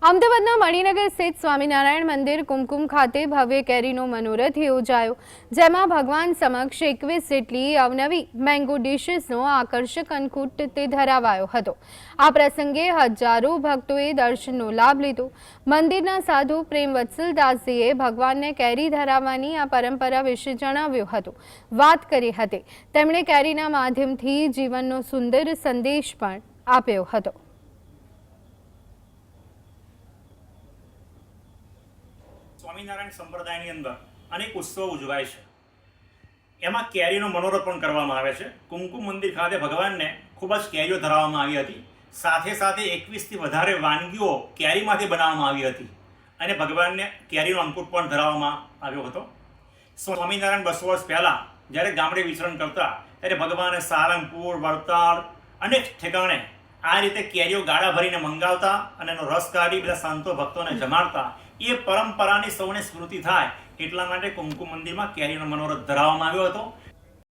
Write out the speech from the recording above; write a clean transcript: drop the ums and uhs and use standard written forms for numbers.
અમદાવાદના મણિનગર સ્થિત સ્વામિનારાયણ મંદિર કુમકુમ ખાતે ભવ્ય કેરીનો મનોરથ યોજાયો, જેમાં ભગવાન સમક્ષ 21 જેટલી અવનવી મેંગો ડિશીસનો આકર્ષક અંકુટ તે ધરાવાયો હતો। આ પ્રસંગે હજારો ભક્તોએ દર્શનનો લાભ લીધો। મંદિરના સાધુ પ્રેમવત્સલદાસજીએ ભગવાનને કેરી ધરાવવાની આ પરંપરા વિશે જણાવ્યું હતું, વાત કરી હતી। તેમણે કેરીના માધ્યમથી જીવનનો સુંદર સંદેશ પણ આપ્યો હતો। સ્વામિનારાયણ સંપ્રદાયની અંદર અનેક ઉત્સવો ઉજવાય છે, એમાં કેરીનો મનોરથ પણ કરવામાં આવે છે। કુમકુમ મંદિર ખાતે ભગવાનને ખૂબ જ કેરીઓ ધરાવવામાં આવી હતી। સાથે સાથે 21થી વધારે વાનગીઓ કેરીમાંથી બનાવવામાં આવી હતી અને ભગવાનને કેરીનો અંકુટ પણ ધરાવવામાં આવ્યો હતો। સ્વામિનારાયણ 200 વર્ષ પહેલાં જ્યારે ગામડે વિચરણ કરતા ત્યારે ભગવાને સારંગપુર, વડતાલ અનેક ઠેકાણે આ રીતે કેરીઓ ગાળા ભરીને મંગાવતા અને એનો રસ કાઢી બધા સંતો ભક્તોને જમાડતા। એ પરંપરાની સૌને સ્મૃતિ થાય એટલા માટે કુમકુમ મંદિરમાં કેરીનો મનોરથ ધરાવવામાં આવ્યો હતો।